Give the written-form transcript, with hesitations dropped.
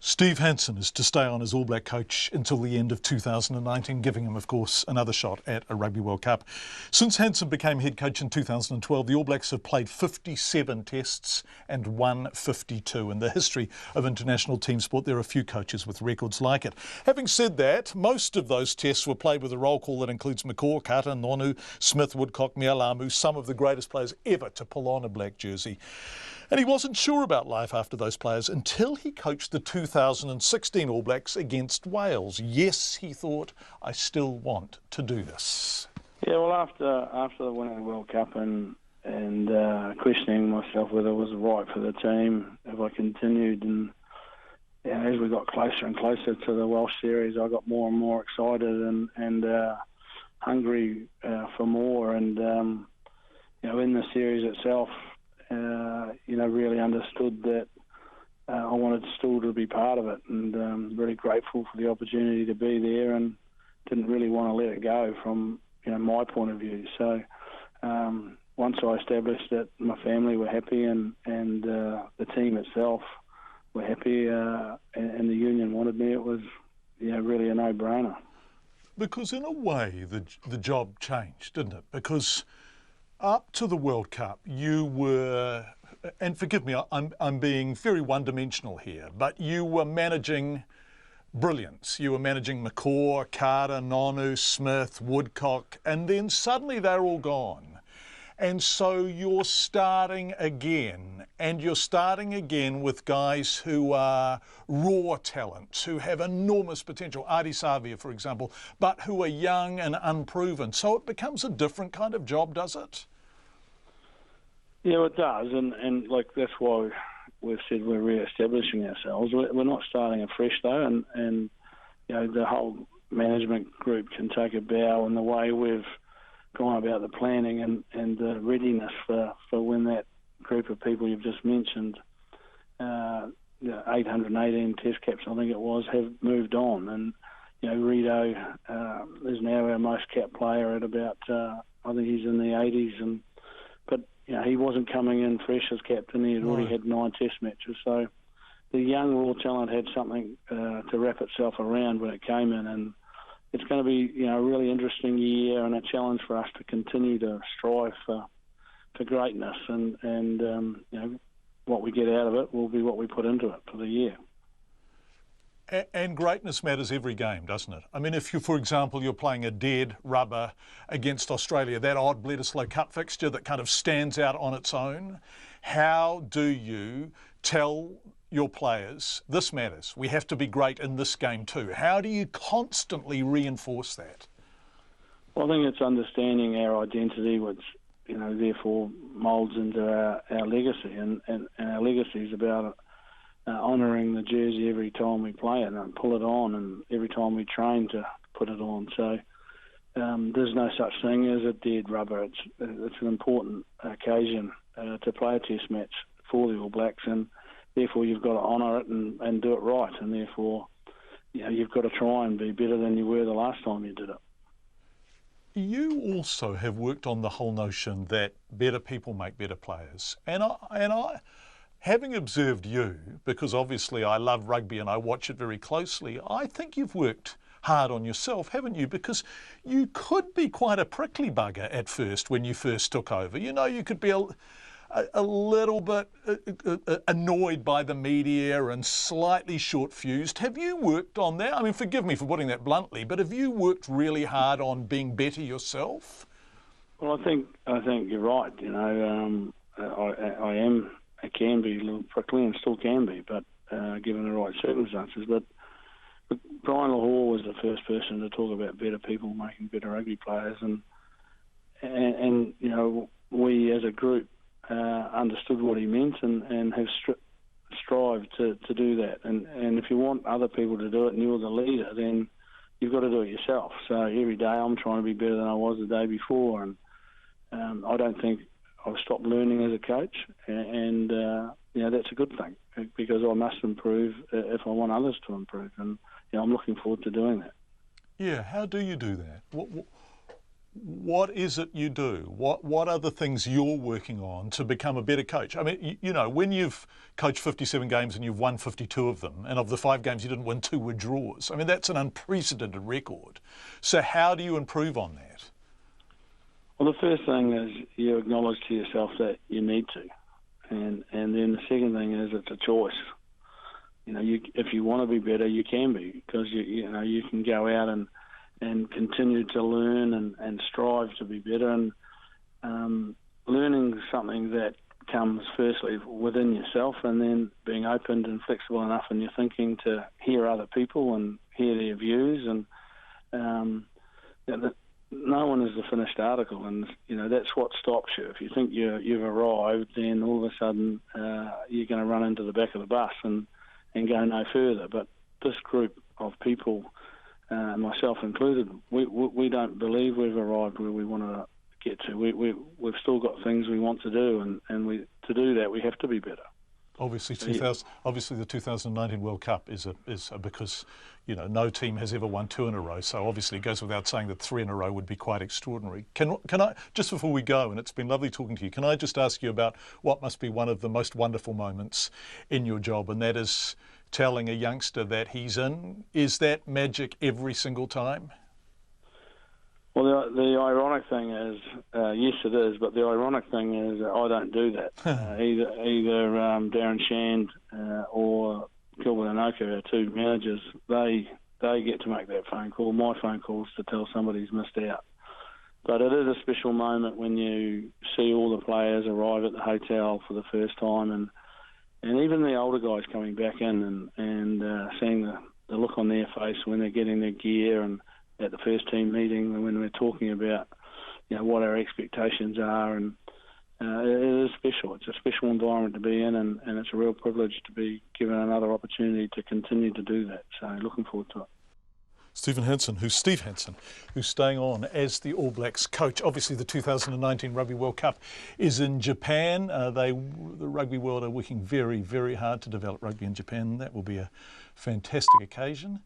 Steve Hansen is to stay on as All Black coach until the end of 2019, giving him, of course, another shot at a Rugby World Cup. Since Hansen became head coach in 2012, the All Blacks have played 57 tests and won 52. In the history of international team sport, there are a few coaches with records like it. Having said that, most of those tests were played with a roll call that includes McCaw, Carter, Nonu, Smith, Woodcock, Mialamu, some of the greatest players ever to pull on a black jersey. And he wasn't sure about life after those players until he coached the 2016 All Blacks against Wales. Yes, he thought, I still want to do this. Yeah, well, after winning the World Cup and questioning myself whether it was right for the team, if I continued, and as we got closer and closer to the Welsh series, I got more and more excited and hungry for more. And in the series itself, really understood that I wanted still to be part of it, and really grateful for the opportunity to be there, and didn't really want to let it go from my point of view. So once I established that my family were happy and the team itself were happy, and the union wanted me, it was really a no-brainer. Because in a way the job changed, didn't it? Because up to the World Cup, you were, and forgive me, I'm being very one-dimensional here, but you were managing brilliance. You were managing McCaw, Carter, Nonu, Smith, Woodcock, and then suddenly they're all gone. And so you're starting again, and you're starting again with guys who are raw talents, who have enormous potential, Adi Savia, for example, but who are young and unproven. So it becomes a different kind of job, does it? Yeah, it does, and that's why we've said we're re-establishing ourselves. We're not starting afresh though, and the whole management group can take a bow in the way we've gone about the planning and the readiness for when that group of people you've just mentioned, 818 test caps I think it was, have moved on. And Rito is now our most capped player at about, I think he's in the 80s, but he wasn't coming in fresh as captain. He had already had 9 test matches. So the young raw talent had something to wrap itself around when it came in, and it's going to be a really interesting year and a challenge for us to continue to strive for greatness, and what we get out of it will be what we put into it for the year. And greatness matters every game, doesn't it? I mean, if you, for example, you're playing a dead rubber against Australia, that odd Bledisloe Cup fixture that kind of stands out on its own, how do you tell your players, this matters, we have to be great in this game too? How do you constantly reinforce that? Well, I think it's understanding our identity, which therefore moulds into our legacy, and our legacy is about honouring the jersey every time we play it and pull it on, and every time we train to put it on. So there's no such thing as a dead rubber. It's an important occasion to play a test match for the All Blacks, and therefore you've got to honour it and do it right, and therefore you've got to try and be better than you were the last time you did it. You also have worked on the whole notion that better people make better players, and I having observed you, because obviously I love rugby and I watch it very closely, I think you've worked hard on yourself, haven't you? Because you could be quite a prickly bugger at first when you first took over. You could be a little bit annoyed by the media and slightly short-fused. Have you worked on that? I mean, forgive me for putting that bluntly, but have you worked really hard on being better yourself? Well, I think you're right. I can be a little prickly and still can be, but given the right circumstances. But Brian Lahore was the first person to talk about better people making better rugby players, and we as a group understood what he meant and have strived to do that. And if you want other people to do it and you're the leader, then you've got to do it yourself. So every day I'm trying to be better than I was the day before, and I don't think I've stopped learning as a coach, and that's a good thing, because I must improve if I want others to improve, and I'm looking forward to doing that. Yeah, how do you do that? What is it you do? What are the things you're working on to become a better coach? I mean, you know, when you've coached 57 games and you've won 52 of them, and of the 5 games you didn't win, 2 were draws. I mean, that's an unprecedented record. So how do you improve on that? Well, the first thing is you acknowledge to yourself that you need to. And then the second thing is it's a choice. You know, if you want to be better, you can be, because you know you can go out and continue to learn and strive to be better. And learning something that comes firstly within yourself, and then being open and flexible enough in your thinking to hear other people and hear their views. And no one is the finished article, and you know that's what stops you. If you think you've arrived, then all of a sudden you're going to run into the back of the bus and go no further. But this group of people, myself included, we don't believe we've arrived where we want to get to. We've still got things we want to do, and to do that we have to be better. Obviously, the 2019 World Cup is because you know no team has ever won 2 in a row. So obviously, it goes without saying that 3 in a row would be quite extraordinary. Can I just before we go, and it's been lovely talking to you, can I just ask you about what must be one of the most wonderful moments in your job, and that is telling a youngster that he's in? Is that magic every single time? Well, the ironic thing is, yes, it is. But the ironic thing is, I don't do that. Either Darren Shand or Gilbert Anoka, our 2 managers, they get to make that phone call. My phone call is to tell somebody who's missed out. But it is a special moment when you see all the players arrive at the hotel for the first time, and even the older guys coming back in and seeing the look on their face when they're getting their gear, and at the first team meeting when we're talking about, you know, what our expectations are, and it is special. It's a special environment to be in, and it's a real privilege to be given another opportunity to continue to do that. So looking forward to it. Steve Hansen, who's staying on as the All Blacks coach. Obviously, the 2019 Rugby World Cup is in Japan. The Rugby World are working very, very hard to develop rugby in Japan. That will be a fantastic occasion.